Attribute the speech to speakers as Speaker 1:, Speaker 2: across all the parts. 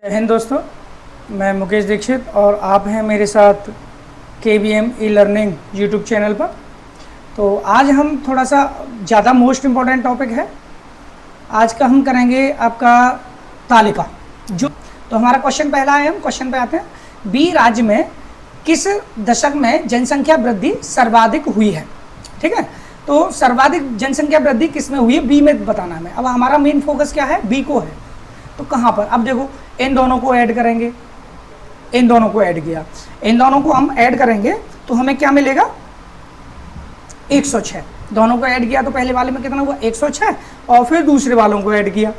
Speaker 1: हिंद दोस्तों, मैं मुकेश दीक्षित और आप हैं मेरे साथ KBM e learning YouTube channel पर। तो आज हम थोड़ा सा ज़्यादा मोस्ट इम्पॉर्टेंट टॉपिक है आज का, हम करेंगे आपका तालिका। जो तो हमारा क्वेश्चन पहला है, हम क्वेश्चन पे आते हैं। बी राज्य में किस दशक में जनसंख्या वृद्धि सर्वाधिक हुई है? ठीक है, तो सर्वाधिक जनसंख्या वृद्धि किस में हुई है? बी में बताना है। अब हमारा मेन फोकस क्या है? बी को है। तो कहाँ पर? अब देखो, इन दोनों को ऐड करेंगे, इन दोनों को ऐड किया, इन दोनों को हम ऐड करेंगे तो हमें क्या मिलेगा? 106। दोनों को ऐड किया तो पहले वाले में कितना हुआ? 106, और फिर दूसरे वालों को ऐड किया,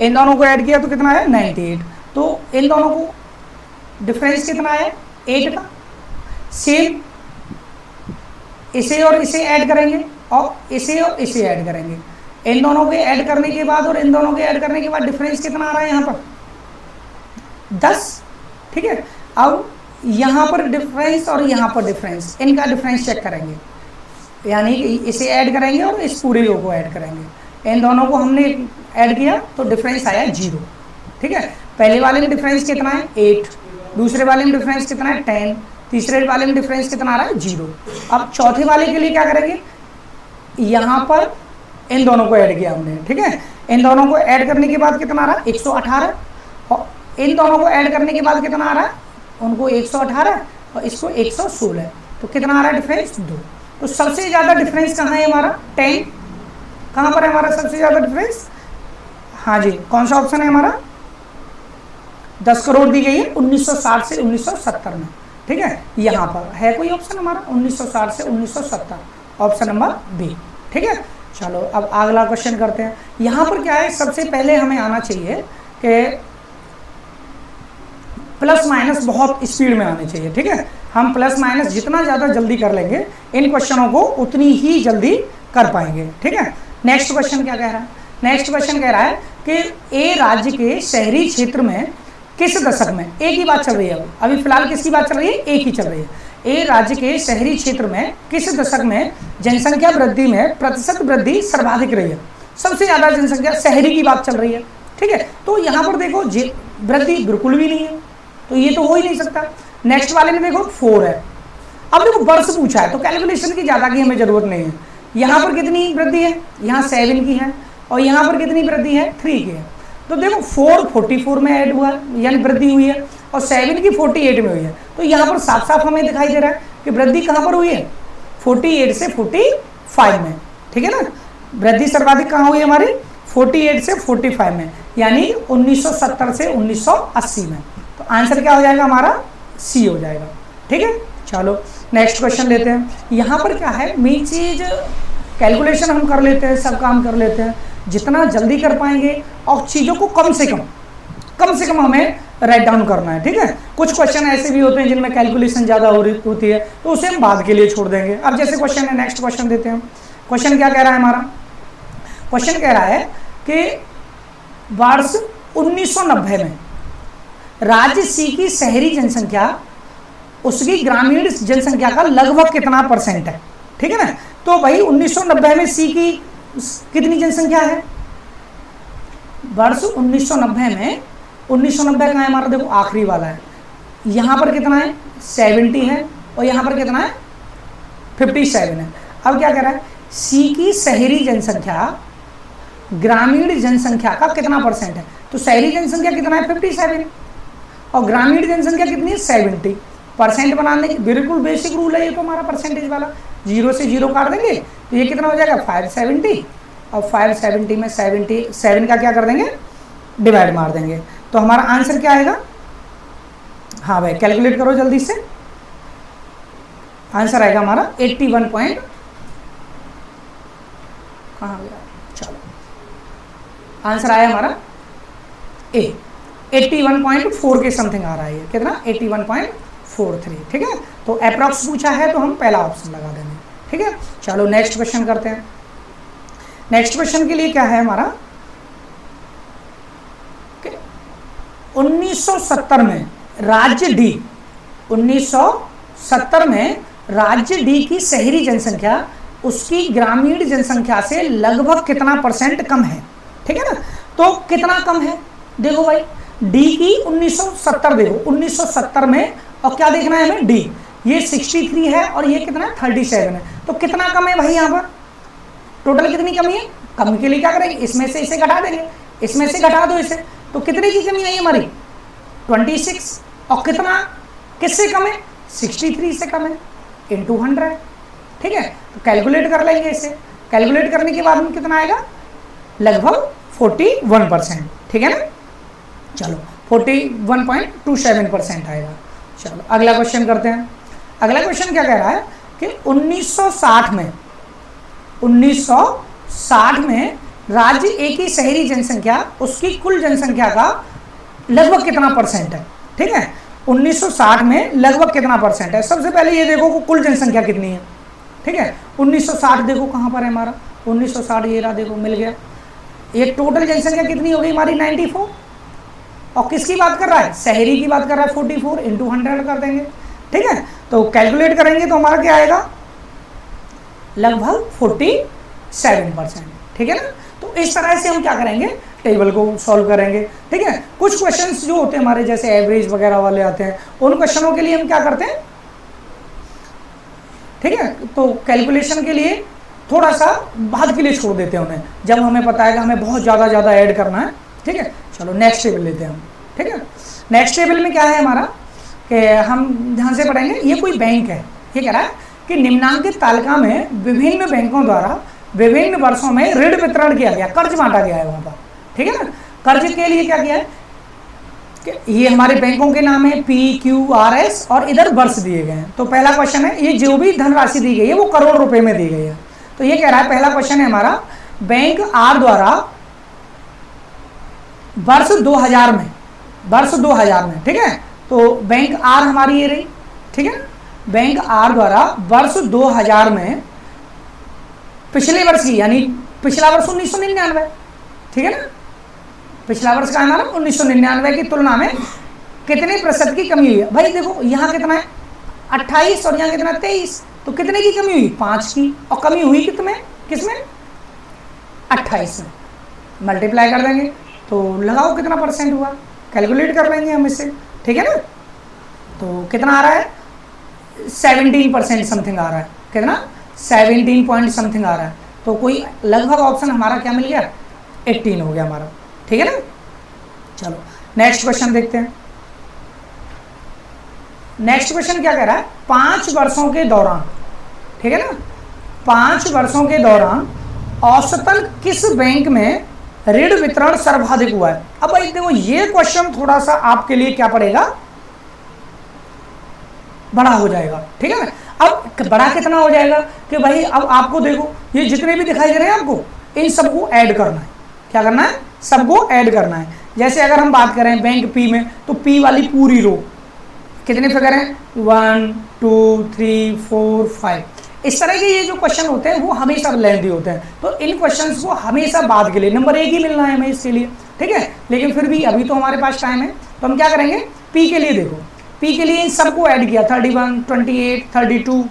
Speaker 1: इन दोनों को ऐड किया तो कितना है? 98। तो इन दोनों को डिफरेंस कितना है? 8 का। सेम इसे और इसे ऐड करेंगे और इसे और इसे ऐड करेंगे। इन दोनों के ऐड करने के बाद और इन दोनों के ऐड करने के बाद डिफरेंस कितना आ रहा है यहाँ पर? 10। ठीक है, अब यहाँ पर डिफरेंस और यहाँ पर डिफरेंस, इनका डिफरेंस चेक करेंगे, यानी कि इसे ऐड करेंगे और इस पूरे को ऐड करेंगे। इन दोनों को हमने ऐड किया तो डिफरेंस आया 0। ठीक है, पहले वाले में डिफरेंस कितना है? 8, दूसरे वाले में डिफरेंस कितना है? 10, तीसरे वाले में डिफरेंस कितना आ रहा है? 0। अब चौथे वाले के लिए क्या करेंगे? यहाँ पर इन दोनों को ऐड किया हमने। ठीक है, इन दोनों को ऐड करने के बाद कितना आ रहा है? 118, और इन दोनों को ऐड करने के बाद कितना आ रहा है? उनको 118 और इसको 116, तो कितना आ रहा है डिफरेंस? 2। तो सबसे ज़्यादा डिफरेंस कहाँ है हमारा? 10। कहाँ पर है हमारा सबसे ज़्यादा डिफरेंस? हाँ जी, कौन सा ऑप्शन है हमारा? 10 करोड़ दी गई है 1960 से 1970 में। ठीक है, यहाँ पर है कोई ऑप्शन हमारा? 1960 से 1970, ऑप्शन नंबर बी। ठीक है, चलो अब अगला क्वेश्चन करते हैं। यहाँ पर क्या है, सबसे पहले हमें आना चाहिए कि प्लस माइनस बहुत स्पीड में आने चाहिए। ठीक है, हम प्लस माइनस जितना ज़्यादा जल्दी कर लेंगे इन क्वेश्चनों को उतनी ही जल्दी कर पाएंगे। ठीक है, नेक्स्ट क्वेश्चन क्या कह रहा है? नेक्स्ट क्वेश्चन कह रहा है कि ए राज्य के शहरी क्षेत्र में किस दशक में, एक ही बात चल रही है अभी फिलहाल, किसकी बात चल रही है? एक ही चल रही है। ए राज्य के शहरी क्षेत्र में किस दशक में जनसंख्या वृद्धि में प्रतिशत वृद्धि सर्वाधिक रही है? सबसे ज्यादा जनसंख्या, शहरी की बात चल रही है। ठीक है, तो यहाँ पर देखो वृद्धि बिल्कुल भी नहीं है, तो ये तो हो ही नहीं सकता। नेक्स्ट वाले में देखो 4 है। अब देखो वर्ष पूछा है तो कैलकुलेशन की ज्यादा की हमें जरूरत नहीं है। यहाँ पर कितनी वृद्धि है? यहाँ 7 की है, और यहाँ पर कितनी वृद्धि है? 3 की है। तो देखो 4 44 में ऐड हुआ यानी वृद्धि हुई है, और 7 की 48 में हुई है। तो यहाँ पर साफ साफ हमें दिखाई दे रहा है कि वृद्धि कहाँ पर हुई है? 48 से 45 में। ठीक है ना, वृद्धि सर्वाधिक कहाँ हुई हमारी? 48 से 45 में, यानी 1970 से 1980 में। तो आंसर क्या हो जाएगा हमारा? सी हो जाएगा। ठीक है, चलो नेक्स्ट क्वेश्चन लेते हैं। यहाँ पर क्या है, मेन चीज कैलकुलेशन हम कर लेते हैं, सब काम कर लेते हैं, जितना जल्दी कर पाएंगे, और चीज़ों को कम से कम हमें राइट डाउन करना है। ठीक है, कुछ क्वेश्चन ऐसे भी होते हैं जिनमें कैलकुलेशन ज़्यादा होती है, तो उसे हम बाद के लिए छोड़ देंगे। अब जैसे क्वेश्चन है, नेक्स्ट क्वेश्चन देते हैं। क्वेश्चन क्या कह रहा है हमारा? क्वेश्चन कह रहा है कि वर्ष 1990 में राज्य सी की शहरी जनसंख्या उसकी ग्रामीण जनसंख्या का लगभग कितना % है? ठीक है ना, तो भाई 1990 में सी की कितनी जनसंख्या है? वर्ष 1990 में, 1990 का है हमारा, देखो आखिरी वाला है। यहाँ पर कितना है? 70 है, और यहाँ पर कितना है? 57 है। अब क्या कह रहा है? सी की शहरी जनसंख्या ग्रामीण जनसंख्या का कितना % है? तो शहरी जनसंख्या कितना है? 57, और ग्रामीण जनसंख्या कितनी है? 70। % बनाने की बिल्कुल बेसिक रूल है ये तो हमारा, परसेंटेज वाला। 0 से 0 काट देंगे तो ये कितना हो जाएगा? 570, और 570 में 77 का क्या कर देंगे? डिवाइड मार देंगे, तो हमारा आंसर क्या आएगा? हाँ भाई, कैलकुलेट करो जल्दी से। आंसर आएगा हमारा 81 कहाँ गया? चलो, आंसर आया हमारा ए 81.4 के समथिंग आ रहा है। ये कितना? 81.43। ठीक है, तो अप्रॉक्स पूछा है तो हम पहला ऑप्शन लगा देंगे। ठीक है, चलो नेक्स्ट क्वेश्चन करते हैं। नेक्स्ट क्वेश्चन के लिए क्या है हमारा? 1970 में राज्य डी, 1970 में राज्य डी की शहरी जनसंख्या उसकी ग्रामीण जनसंख्या से लगभग कितना % कम है? ठीक है ना, तो कितना कम है? देखो भाई, डी की 1970 देखो, 1970 में, और क्या देखना है हमें, डी। ये 63 है और ये कितना है, 37 है। तो कितना कम है भाई यहाँ पर, टोटल कितनी कमी है? कमी के लिए क्या करेंगे, इसमें से इसे घटा देंगे, इसमें से घटा दो इसे, तो कितने की कमी आई हमारी, 26। और कितना, किससे कम है, 63 से कम है, इंटू 100। ठीक है, तो कैलकुलेट कर लेंगे इसे। कैलकुलेट करने के बाद में कितना आएगा, लगभग 41%। ठीक है ना, चलो 41.27% आएगा। चलो अगला क्वेश्चन करते हैं। अगला क्वेश्चन क्या कह रहा है कि 1960 में राज्य ए की शहरी जनसंख्या उसकी कुल जनसंख्या का लगभग कितना परसेंट है। ठीक है, 1960 में लगभग कितना परसेंट है। सबसे पहले ये देखो कि कुल जनसंख्या कितनी है। ठीक है, 1960 देखो कहाँ पर है हमारा, 1960 ये रहा, देखो मिल गया। ये टोटल जनसंख्या कितनी हो गई हमारी, 94। और किसकी बात कर रहा है, शहरी की बात कर रहा है, 44 इंटू 100 कर देंगे। ठीक है, तो कैलकुलेट करेंगे तो हमारा क्या आएगा, लगभग 47%। ठीक है ना, तो इस तरह से हम क्या करेंगे, टेबल को सॉल्व करेंगे। ठीक है, कुछ क्वेश्चंस जो होते हैं हमारे जैसे एवरेज वगैरह वाले आते हैं, उन क्वेश्चनों के लिए हम क्या करते हैं, ठीक है, तो कैलकुलेशन के लिए थोड़ा सा बाद के लिए छोड़ देते हैं उन्हें, जब हमें पता है कि हमें बहुत ज़्यादा ऐड करना है। ठीक है, चलो नेक्स्ट टेबल लेते हैं हम। ठीक है, नेक्स्ट टेबल में क्या है हमारा कि हम ध्यान से पढ़ेंगे। ये कोई बैंक है, ये कह रहा है कि निम्नांकित तालिका में विभिन्न बैंकों द्वारा विभिन्न वर्षों में ऋण वितरण किया गया, कर्ज बांटा गया है वहाँ पर। ठीक है ना, कर्ज के लिए क्या किया है कि ये हमारे बैंकों के नाम है PQRS और इधर वर्ष दिए गए हैं। तो पहला क्वेश्चन है, ये जो भी धनराशि दी गई है वो करोड़ रुपए में दी गई है। तो ये कह रहा है, पहला क्वेश्चन है हमारा, बैंक आर द्वारा वर्ष 2000 में, ठीक है, तो बैंक आर हमारी ये रही। ठीक है, बैंक आर द्वारा वर्ष 2000 में पिछले वर्ष की, यानी पिछला वर्ष 1999, ठीक है ना, पिछला वर्ष का हमारा 1999 की तुलना में कितने प्रतिशत की कमी हुई है। भाई देखो यहाँ कितना है, 28 और यहाँ कितना 23, तो कितने की कमी हुई, 5 की। और कमी हुई किसमें 28 में, मल्टीप्लाई कर देंगे तो लगाओ कितना परसेंट हुआ, कैलकुलेट कर लेंगे हम इससे। ठीक है ना, तो कितना आ रहा है, 17% समथिंग आ रहा है, कितना 17 पॉइंट समथिंग आ रहा है। तो कोई लगभग ऑप्शन हमारा क्या मिल गया, 18 हो गया हमारा। ठीक है ना, चलो नेक्स्ट क्वेश्चन देखते हैं। नेक्स्ट क्वेश्चन क्या कह रहा है, 5 वर्षों के दौरान, ठीक है ना, 5 वर्षों के दौरान औसतन किस बैंक में ऋण वितरण सर्वाधिक हुआ है। अब भाई देखो ये क्वेश्चन थोड़ा सा आपके लिए क्या पड़ेगा, बड़ा हो जाएगा। ठीक है ना, अब बड़ा कितना हो जाएगा कि भाई अब आपको देखो ये जितने भी दिखाई दे रहे हैं आपको, इन सबको ऐड करना है। क्या करना है, सबको ऐड करना है। जैसे अगर हम बात करें बैंक पी में, तो पी वाली पूरी रो कितने फिगर हैं, 1 2 3 4 5। इस तरह के ये जो क्वेश्चन होते हैं वो हमेशा लेंथी होते हैं, तो इन क्वेश्चंस को हमेशा बाद के लिए नंबर 1 ही मिलना है हमें इसके लिए। ठीक है, लेकिन फिर भी अभी तो हमारे पास टाइम है, तो हम क्या करेंगे, पी के लिए देखो, पी के लिए इन सबको ऐड किया, 31 28 32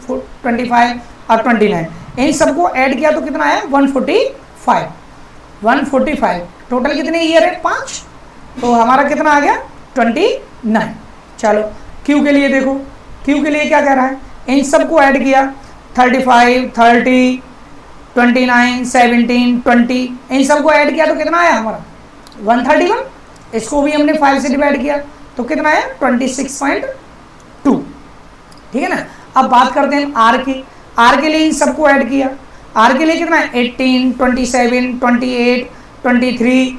Speaker 1: 25 और 29, इन सबको ऐड किया तो कितना आया, 145। टोटल कितने ईयर है, 5, तो हमारा कितना आ गया, 29। चलो क्यू के लिए देखो, क्यू के लिए क्या कह रहा है, इन सबको ऐड किया, 35 30 29 17 20, इन सबको ऐड किया तो कितना आया हमारा, 131। इसको भी हमने 5 से डिवाइड किया तो कितना आया, 26.2। ठीक है ना, अब बात करते हैं आर की। आर के लिए इन सबको ऐड किया, आर के लिए कितना है, 18 27 28 23,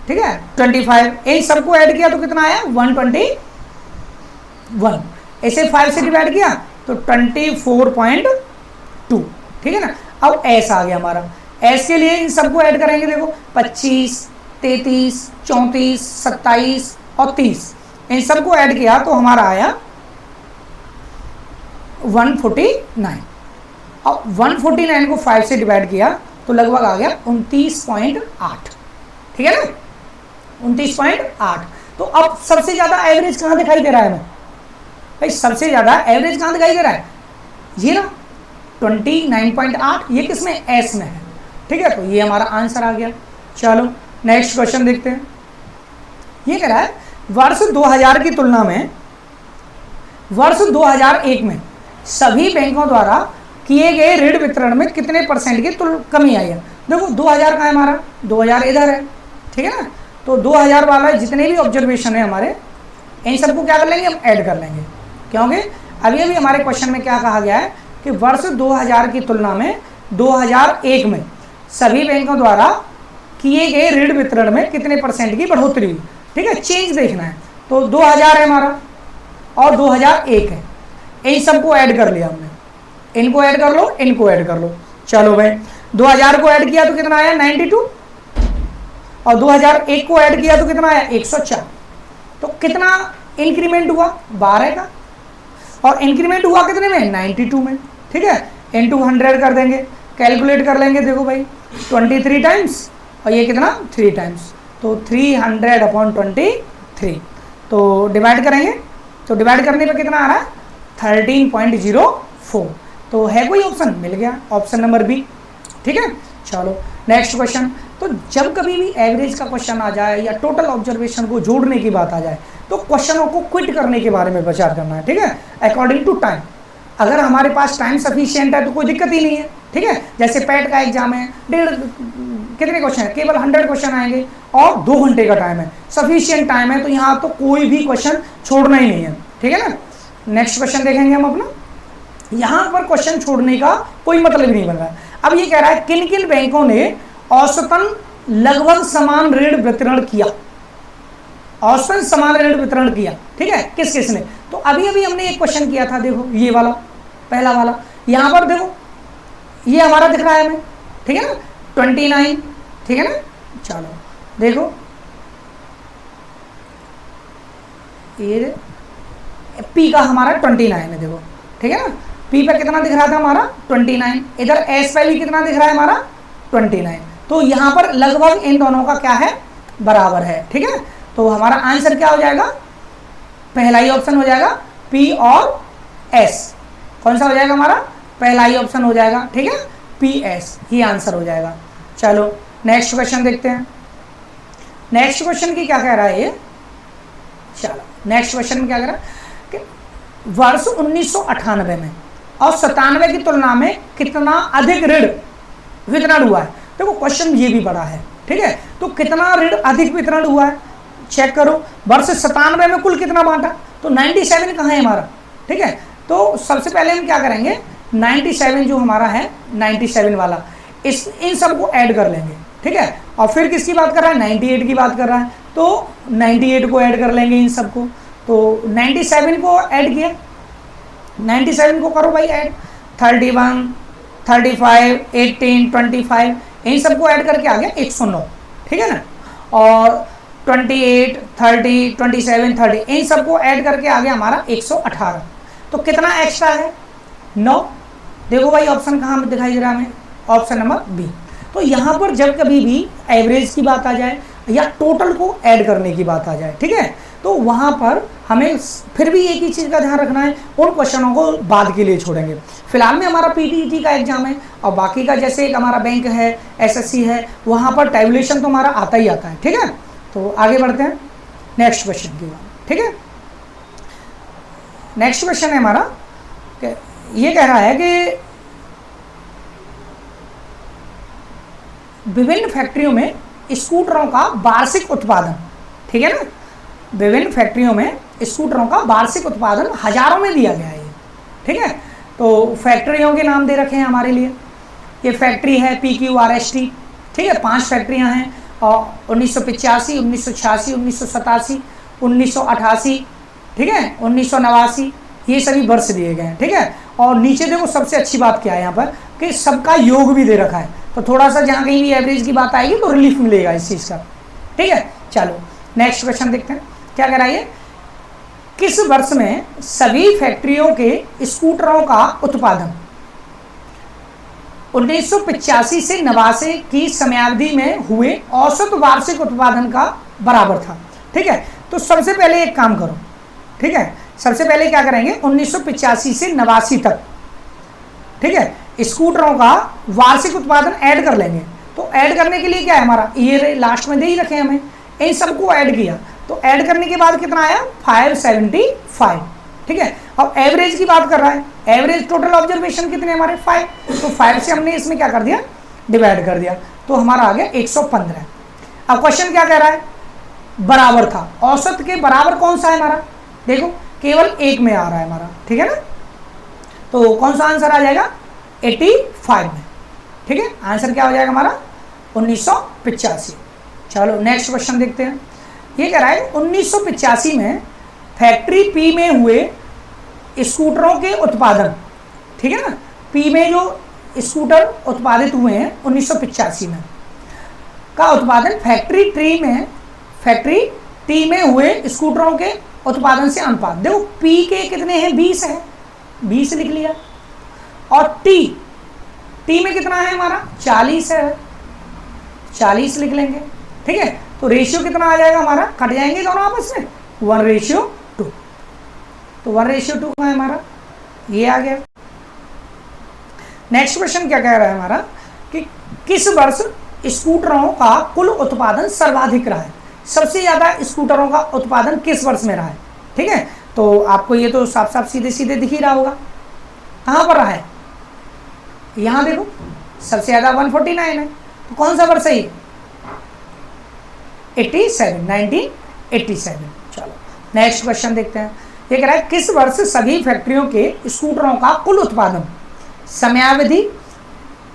Speaker 1: ठीक है, 25, इन सबको ऐड किया तो कितना आया, 121। ऐसे 5 से डिवाइड किया तो 24.2। ठीक है ना, अब एस आ गया हमारा। एस के लिए इन सबको ऐड करेंगे, देखो 25 33 34 27 और 30, इन सबको ऐड किया तो हमारा आया 149। और 149 को 5 से डिवाइड किया तो लगभग आ गया 29.8। ठीक है ना, 29.8। तो अब सबसे ज्यादा एवरेज कहाँ दिखाई दे रहा है हमें, भाई सबसे ज्यादा एवरेज कहाँ दिखाई दे रहा है, ये ना 29.8, ये किसमें, एस में है। ठीक है, तो ये हमारा आंसर आ गया। चलो नेक्स्ट क्वेश्चन देखते हैं। ये कह रहा है वर्ष 2000 की तुलना में वर्ष 2001 में सभी बैंकों द्वारा किए गए ऋण वितरण में कितने परसेंट की कमी आई है। देखो 2000 का है हमारा, 2000 इधर है, ठीक है ना। तो 2000 वाला जितने भी ऑब्जर्वेशन है हमारे, इन सबको क्या कर लेंगे, हम ऐड कर लेंगे, क्योंकि अभी अभी हमारे क्वेश्चन में क्या कहा गया है कि वर्ष 2000 की तुलना में 2001 में सभी बैंकों द्वारा किए गए ऋण वितरण में कितने परसेंट की बढ़ोतरी हुई, ठीक है, चेंज देखना है। तो 2000 है हमारा और 2001 है, इन सबको ऐड कर लिया हमने, इनको ऐड कर लो, इनको ऐड कर लो। चलो भाई 2000 को ऐड किया तो कितना आया 92, और 2001 को ऐड किया तो कितना आया 104। तो कितना इंक्रीमेंट हुआ 12 का, और इंक्रीमेंट हुआ कितने में 92 में, ठीक है। इनटू 100 कर देंगे, कैलकुलेट कर लेंगे, देखो भाई 23 टाइम्स और ये कितना 3 टाइम्स, तो 300/23। तो डिवाइड करेंगे, तो डिवाइड करने पे कितना आ रहा है 13.04। तो है कोई ऑप्शन, मिल गया ऑप्शन नंबर बी, ठीक है। चलो नेक्स्ट क्वेश्चन। तो जब कभी भी एवरेज का क्वेश्चन आ जाए या टोटल ऑब्जर्वेशन को जोड़ने की बात आ जाए तो क्वेश्चनों को क्विट करने के बारे में विचार करना है, ठीक है, अकॉर्डिंग टू टाइम। अगर हमारे पास टाइम सफिशिएंट है तो कोई दिक्कत ही नहीं है, ठीक है। जैसे पैट का एग्जाम है, कितने क्वेश्चन है, केवल 100 क्वेश्चन आएंगे और 2 घंटे का टाइम है, सफिशिएंट टाइम है, तो यहाँ तो कोई भी क्वेश्चन छोड़ना ही नहीं है, ठीक है ना। नेक्स्ट क्वेश्चन देखेंगे हम अपना। यहाँ पर क्वेश्चन छोड़ने का कोई मतलब ही नहीं बन रहा है। अब ये कह रहा है किन किन बैंकों ने औसतन लगभग समान ऋण वितरण किया, औसतन समान ऋण वितरण किया, ठीक है, किस किस ने। तो अभी अभी हमने एक क्वेश्चन किया था, देखो ये वाला पहला वाला, यहाँ पर देखो ये हमारा दिख रहा है हमें, ठीक है ना 29, ठीक है ना। चलो देखो ये पी का हमारा 29 है, देखो ठीक है ना, पी पे कितना दिख रहा था हमारा 29, इधर एस पे भी कितना दिख रहा है हमारा 29। तो यहाँ पर लगभग इन दोनों का क्या है, बराबर है, ठीक है। तो हमारा आंसर क्या हो जाएगा, पहला ही ऑप्शन हो जाएगा पी और एस। कौन सा हो जाएगा हमारा, पहला ही ऑप्शन हो जाएगा, ठीक है, पी एस ही आंसर हो जाएगा। चलो नेक्स्ट क्वेश्चन देखते हैं। नेक्स्ट क्वेश्चन की क्या कह रहा है ये, चलो नेक्स्ट क्वेश्चन में क्या कह रहा है कि वर्ष 1998 में और 97 की तुलना में कितना अधिक ऋण वितरण हुआ है। देखो क्वेश्चन ये भी बड़ा है, ठीक है। तो कितना ऋण अधिक वितरण हुआ है चेक करो। वर्ष 97 में कुल कितना बांटा, तो 97 कहाँ है हमारा, ठीक है। तो सबसे पहले हम क्या करेंगे, 97 जो हमारा है 97 वाला, इस इन सबको ऐड कर लेंगे, ठीक है। और फिर किसकी बात कर रहा है, 98 की बात कर रहा है, तो 98 को ऐड कर लेंगे इन सबको। तो 97 को ऐड किया, 97 को करो भाई ऐड, 31, 35, 18, 25, इन सबको ऐड करके आ गया 109, ठीक है ना। और 28, 30, 27, 30 इन सबको ऐड करके आ गया हमारा 118। तो कितना एक्स्ट्रा है 9। देखो भाई ऑप्शन कहाँ में दिखाई दे रहा है हमें, ऑप्शन नंबर बी। तो यहाँ पर जब कभी भी एवरेज की बात आ जाए या टोटल को ऐड करने की बात आ जाए, ठीक है, तो वहाँ पर हमें फिर भी एक ही चीज़ का ध्यान रखना है, उन क्वेश्चनों को बाद के लिए छोड़ेंगे। फिलहाल में हमारा पीटीईटी का एग्जाम है और बाकी का जैसे एक हमारा बैंक है, एसएससी है, वहाँ पर टैबुलेशन तो हमारा आता ही आता है, ठीक है। तो आगे बढ़ते हैं नेक्स्ट क्वेश्चन की बात, ठीक है। नेक्स्ट क्वेश्चन है हमारा, ये कह रहा है कि विभिन्न फैक्ट्रियों में स्कूटरों का वार्षिक उत्पादन, ठीक है ना, विभिन्न फैक्ट्रियों में स्कूटरों का वार्षिक उत्पादन हजारों में दिया गया है, ठीक है। तो फैक्ट्रियों के नाम दे रखे हैं हमारे लिए। ये फैक्ट्री है PQRST, ठीक है, 5 फैक्ट्रियां हैं और 1985, 1986, 1987, 1988, ठीक है, 1989, ये सभी वर्ष दिए गए हैं, ठीक है। और नीचे देखो सबसे अच्छी बात क्या है यहाँ पर कि सबका योग भी दे रखा है, तो थोड़ा सा जहाँ कहीं भी एवरेज की बात आएगी तो रिलीफ मिलेगा इस चीज़ का, ठीक है। चलो नेक्स्ट क्वेश्चन देखते हैं क्या कह रहा है, किस वर्ष में सभी फैक्ट्रियों के स्कूटरों का उत्पादन 1985 से 89 की समयावधि में हुए औसत वार्षिक उत्पादन का बराबर था, ठीक है। तो सबसे पहले एक काम करो, ठीक है, सबसे पहले क्या करेंगे 1985 से 89 तक, ठीक है, स्कूटरों का वार्षिक उत्पादन ऐड कर लेंगे। तो ऐड करने के लिए क्या है हमारा, ये लास्ट में दे ही रखे हमें, इन सबको ऐड किया तो ऐड करने के बाद कितना आया 575, ठीक है। अब एवरेज की बात कर रहा है, एवरेज टोटल ऑब्जर्वेशन कितने हमारे 5, तो 5 से हमने इसमें क्या कर दिया डिवाइड कर दिया, तो हमारा आ गया 115। अब क्वेश्चन क्या कह रहा है, बराबर था, औसत के बराबर कौन सा है हमारा, देखो केवल एक में आ रहा है हमारा, ठीक है ना, तो कौन सा आंसर आ जाएगा 85 में, ठीक है। आंसर क्या हो जाएगा हमारा 1985। चलो नेक्स्ट क्वेश्चन देखते हैं। ये कह रहा है 1985 में फैक्ट्री पी में हुए स्कूटरों के उत्पादन, ठीक है ना, पी में जो स्कूटर उत्पादित हुए हैं 1985 में का उत्पादन फैक्ट्री टी में हुए स्कूटरों के उत्पादन से अनुपात, देखो पी के कितने हैं 20 है, 20 लिख लिया, और टी में कितना है हमारा 40 है, 40 लिख लेंगे, ठीक है। तो रेशियो कितना आ जाएगा हमारा, कट जाएंगे दोनों आपस में 1:2, तो 1:2 का है हमारा, ये आ गया। नेक्स्ट क्वेश्चन क्या कह रहा है हमारा कि किस वर्ष स्कूटरों का कुल उत्पादन सर्वाधिक रहा है, सबसे ज्यादा स्कूटरों का उत्पादन किस वर्ष में रहा है, ठीक है। तो आपको ये तो साफ साफ सीधे सीधे दिख ही रहा होगा, कहां पर रहा है, यहां देखो सबसे ज्यादा 149 है, तो कौन सा वर्ष है ये 1987। चलो नेक्स्ट क्वेश्चन देखते हैं। ये कह रहा है किस वर्ष सभी फैक्ट्रियों के स्कूटरों का कुल उत्पादन समयावधि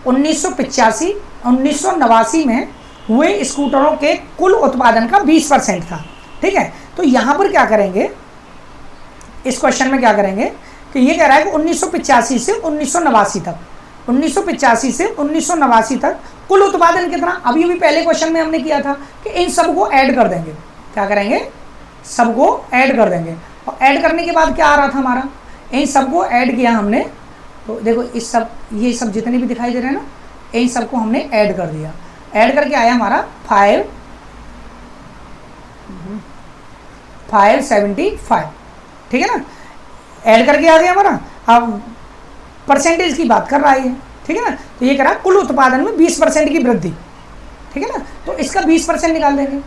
Speaker 1: 1985-1989 में हुए स्कूटरों के कुल उत्पादन का 20% था, ठीक है। तो यहां पर क्या करेंगे, इस क्वेश्चन में क्या करेंगे कि ये कह रहा है कि 1985 से 1989 तक, 1985 से 1989 तक कुल उत्पादन कितना, अभी भी पहले क्वेश्चन में हमने किया था कि इन सबको ऐड कर देंगे, क्या करेंगे सबको ऐड कर देंगे, और ऐड करने के बाद क्या आ रहा था हमारा, इन सबको ऐड किया हमने, तो देखो इस सब ये सब जितने भी दिखाई दे रहे हैं ना, इन सबको हमने ऐड कर दिया, ऐड करके आया हमारा 575, ठीक है ना, ऐड करके आ गया हमारा। अब परसेंटेज की बात कर रहा है, ठीक है ना, तो ये करा कुल उत्पादन में 20% की वृद्धि, ठीक है ना, तो इसका 20% निकाल देंगे,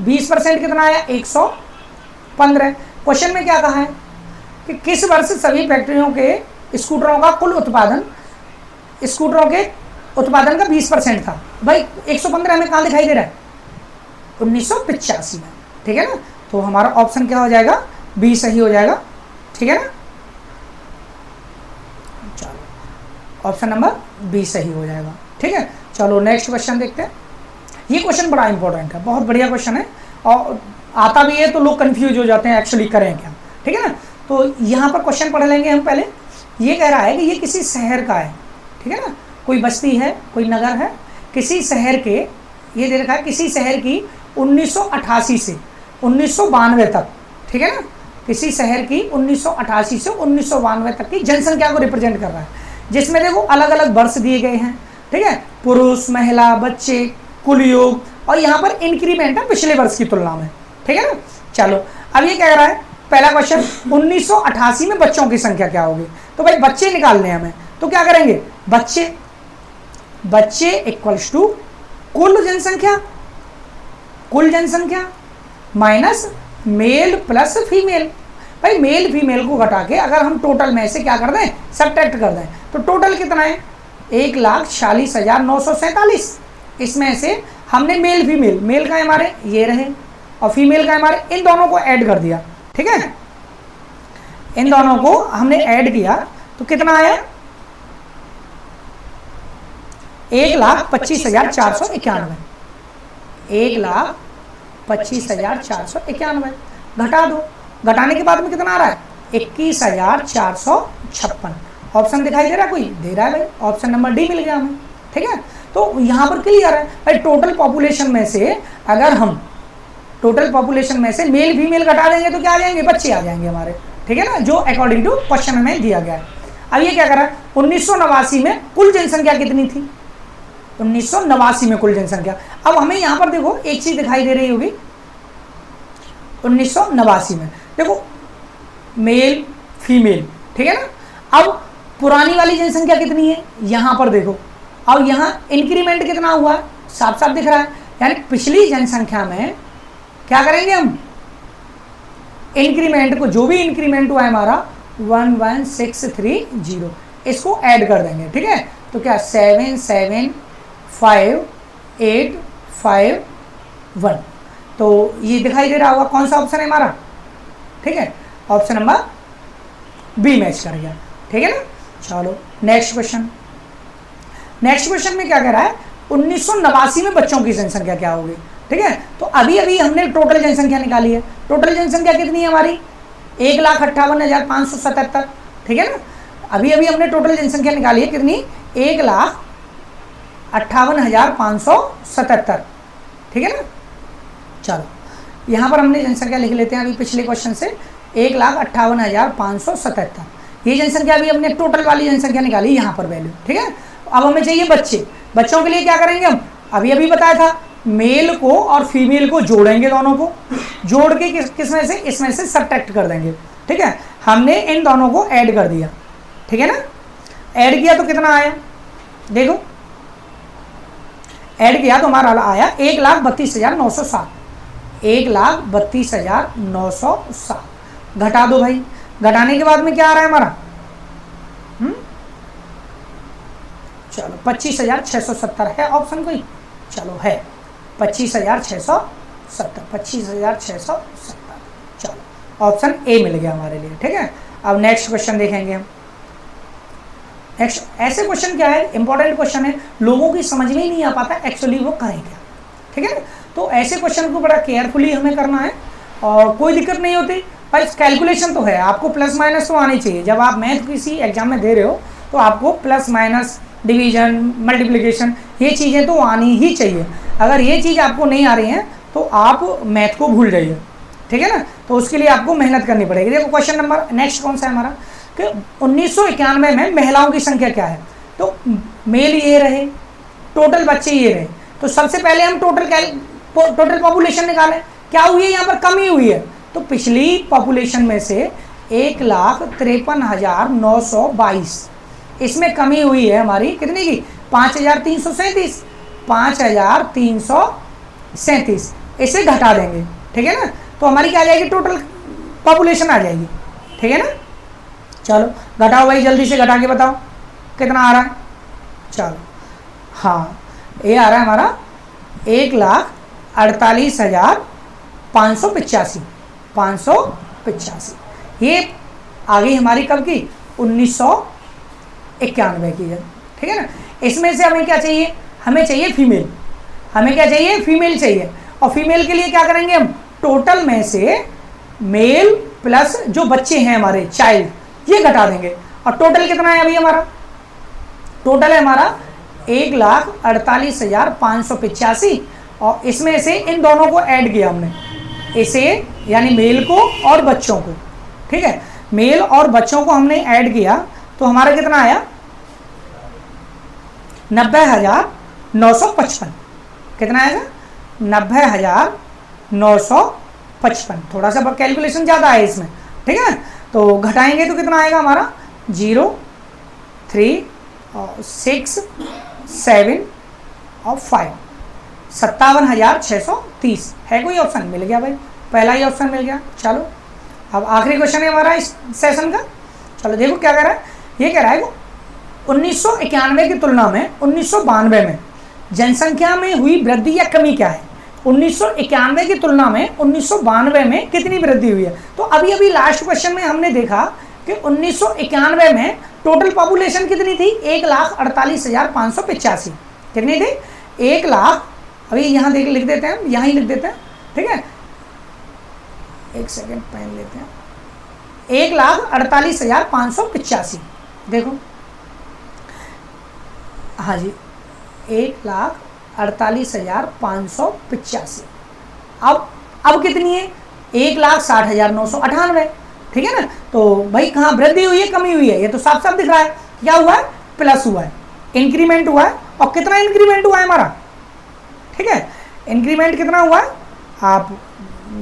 Speaker 1: 20% कितना आया 115। क्वेश्चन में क्या कहा है कि किस वर्ष सभी फैक्ट्रियों के स्कूटरों का कुल उत्पादन स्कूटरों के उत्पादन का 20% था, भाई 115 हमें कहाँ दिखाई दे रहा है 1985 में, ठीक है ना, तो हमारा ऑप्शन क्या हो जाएगा 20 सही हो जाएगा, ठीक है ना, चलो ऑप्शन नंबर 20 सही हो जाएगा, ठीक है। चलो नेक्स्ट क्वेश्चन देखते हैं। ये क्वेश्चन बड़ा इंपॉर्टेंट है, बहुत बढ़िया क्वेश्चन है, और आता भी है तो लोग कंफ्यूज हो जाते हैं एक्चुअली करें क्या, ठीक है ना। तो यहाँ पर क्वेश्चन पढ़ लेंगे हम पहले। ये कह रहा है कि ये किसी शहर का है, ठीक है ना, कोई बस्ती है, कोई नगर है, किसी शहर के, ये दे रखा है किसी शहर की 1988 से 1992 तक, ठीक है ना, किसी शहर की 1988 से 1992 तक की जनसंख्या को रिप्रेजेंट कर रहा है, जिसमें देखो अलग अलग वर्ष दिए गए हैं, ठीक है, पुरुष महिला बच्चे कुल योग, और यहाँ पर इंक्रीमेंट है पिछले वर्ष की तुलना में, ठीक है ना। चलो अब ये कह रहा है पहला क्वेश्चन 1988 में बच्चों की संख्या क्या होगी, तो भाई बच्चे निकालने हमें, तो क्या करेंगे बच्चे इक्वल्स टू कुल जनसंख्या माइनस मेल प्लस फीमेल, भाई मेल फीमेल को घटा के अगर हम टोटल में से क्या कर दें सब्ट्रैक्ट कर दें, तो टोटल कितना है 1,46,947, इसमें से हमने मेल फीमेल, मेल का हमारे ये रहे और फीमेल का हमारे, इन दोनों को ऐड कर दिया, ठीक है, इन दोनों को हमने ऐड किया तो कितना आया 1,25,491, 1,25,491 घटा दो, घटाने के बाद में कितना आ रहा है 21,456, ऑप्शन दिखाई दे रहा है, कोई दे रहा है भाई, ऑप्शन नंबर डी मिल गया हमें, ठीक है। तो यहाँ पर क्लियर है भाई, टोटल पॉपुलेशन में से अगर हम टोटल पॉपुलेशन में से मेल फीमेल घटा देंगे तो क्या आ जाएंगे बच्चे आ जाएंगे हमारे, ठीक है ना, जो अकॉर्डिंग टू क्वेश्चन में दिया गया है। अब ये क्या कर रहा है 1989 में कुल जनसंख्या कितनी थी, 1989 में कुल जनसंख्या, अब हमें यहाँ पर देखो एक चीज दिखाई दे रही होगी 1989 में देखो मेल फीमेल, ठीक है ना। अब पुरानी वाली जनसंख्या कितनी है यहाँ पर देखो, अब यहाँ इंक्रीमेंट कितना हुआ है साफ साफ दिख रहा है, यानी पिछली जनसंख्या में क्या करेंगे हम, इंक्रीमेंट को, जो भी इंक्रीमेंट हुआ है हमारा 11630, इसको ऐड कर देंगे, ठीक है। तो क्या 775851, तो ये दिखाई दे रहा होगा कौन सा ऑप्शन है हमारा, ठीक है, ऑप्शन नंबर बी मैच कर गया, ठीक है ना। चलो नेक्स्ट क्वेश्चन। नेक्स्ट क्वेश्चन में क्या कह रहा है, 1989 में बच्चों की जनसंख्या क्या होगी, ठीक है। तो अभी अभी हमने टोटल जनसंख्या निकाली है। टोटल जनसंख्या कितनी है हमारी, 1,58,577, ठीक है ना। अभी अभी हमने टोटल जनसंख्या निकाली है कितनी, 1,58,577, ठीक है ना। चलो यहाँ पर हमने जनसंख्या लिख लेते हैं अभी पिछले क्वेश्चन से, 1,58,577, ये जनसंख्या अभी हमने टोटल वाली जनसंख्या निकाली यहाँ पर वैल्यू, ठीक है। अब हमें चाहिए बच्चे, बच्चों के लिए क्या करेंगे हम, अभी अभी बताया था, मेल को और फीमेल को जोड़ेंगे, दोनों को जोड़ के किस में से, इसमें से सब्ट्रैक्ट कर देंगे, ठीक है। हमने इन दोनों को ऐड कर दिया, ठीक है ना। ऐड किया तो कितना आया, देखो ऐड किया तो हमारा आया 1,32,907, 1,32,907। घटा दो भाई, घटाने के बाद में क्या आ रहा है हमारा, चलो 25,670 है ऑप्शन कोई, चलो है 25,670, 25,670, चलो ऑप्शन ए मिल गया हमारे लिए, ठीक है। अब नेक्स्ट क्वेश्चन देखेंगे हम। नेक्स्ट ऐसे क्वेश्चन क्या है, इंपॉर्टेंट क्वेश्चन है, लोगों की समझ में ही नहीं आ पाता एक्चुअली वो करें क्या, ठीक है। तो ऐसे क्वेश्चन को बड़ा केयरफुली हमें करना है, और कोई दिक्कत नहीं होती, पर कैलकुलेशन तो है, आपको प्लस माइनस तो आनी चाहिए। जब आप मैथ किसी एग्जाम में दे रहे हो तो आपको प्लस माइनस, डिवीजन, मल्टीप्लिकेशन, ये चीज़ें तो आनी ही चाहिए। अगर ये चीज़ आपको नहीं आ रही है तो आप मैथ को भूल जाइए, ठीक है ना। तो उसके लिए आपको मेहनत करनी पड़ेगी। देखो क्वेश्चन नंबर नेक्स्ट कौन सा है हमारा, कि 1991 में महिलाओं की संख्या क्या है, तो मेल ये रहे, टोटल बच्चे ये रहे। तो सबसे पहले हम टोटल पॉपुलेशन निकालें, क्या हुई है यहाँ पर, कमी हुई है। तो पिछली पॉपुलेशन में से 1,53,922, इसमें कमी हुई है हमारी कितनी की, 5,337, 5,337, इसे घटा देंगे, ठीक है ना। तो हमारी क्या आ जाएगी, टोटल पॉपुलेशन आ जाएगी, ठीक है ना। चलो घटाओ भाई, जल्दी से घटा के बताओ कितना आ रहा है। चलो हाँ, ये आ रहा है हमारा 1,48,585, 585, ये आ गई हमारी कब की, 1991 की है, ठीक है ना। इसमें से हमें क्या चाहिए, हमें चाहिए फीमेल, हमें क्या चाहिए, फीमेल चाहिए। और फीमेल के लिए क्या करेंगे हम, टोटल में से मेल प्लस जो बच्चे हैं हमारे चाइल्ड, ये घटा देंगे। और टोटल कितना है अभी हमारा, टोटल है हमारा 1,48,585, और इसमें से इन दोनों को ऐड किया हमने, इसे यानी मेल को और बच्चों को, ठीक है। मेल और बच्चों को हमने ऐड किया तो हमारा कितना आया, 90,955, कितना आएगा, 90,955। थोड़ा सा कैलकुलेशन ज़्यादा है इसमें, ठीक है। तो घटाएंगे तो कितना आएगा हमारा, 0, 3 और 6, 7 और 5, 57,630 है। कोई ऑप्शन मिल गया भाई, पहला ही ऑप्शन मिल गया। चलो अब आखिरी क्वेश्चन है हमारा इस सेशन का। चलो देखो क्या कह रहा है, ये कह रहा है 1991 की तुलना में 1992 में जनसंख्या में हुई वृद्धि या कमी क्या है। 1991 की तुलना में 1992 में कितनी वृद्धि हुई है। तो अभी अभी लास्ट क्वेश्चन में हमने देखा कि 1991 में टोटल पॉपुलेशन कितनी थी, 1,48,585, कितनी थी, 1 लाख, अभी यहाँ देख लिख देते हैं, यहाँ ही लिख देते हैं, ठीक है, एक सेकेंड पेन लेते हैं, 1,48,585, देखो हाँ जी, 1,48,585। अब कितनी है, 1,60,998, ठीक है ना। तो भाई कहाँ वृद्धि हुई है, कमी हुई है, ये तो साफ साफ दिख रहा है। क्या हुआ है, प्लस हुआ है, इंक्रीमेंट हुआ है। और कितना इंक्रीमेंट हुआ है हमारा, ठीक है, इंक्रीमेंट कितना हुआ है आप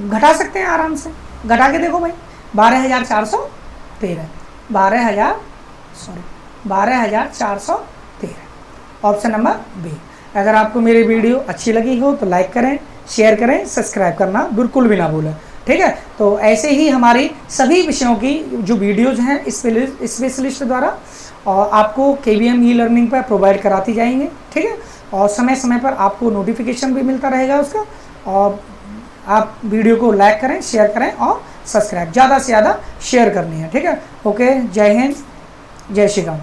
Speaker 1: घटा सकते हैं आराम से, घटा के देखो भाई, 12,413, 12,413, ऑप्शन नंबर बी। अगर आपको मेरी वीडियो अच्छी लगी हो तो लाइक करें, शेयर करें, सब्सक्राइब करना बिल्कुल भी ना भूलें, ठीक है। तो ऐसे ही हमारी सभी विषयों की जो वीडियोज़ हैं स्पेशलिस्ट द्वारा और आपको KVM ई लर्निंग पर प्रोवाइड कराती जाएंगे, ठीक है। और समय समय पर आपको नोटिफिकेशन भी मिलता रहेगा उसका। और आप वीडियो को लाइक करें, शेयर करें और सब्सक्राइब ज़्यादा से ज़्यादा शेयर करनी है, ठीक है। ओके, जय हिंद, जय श्री राम।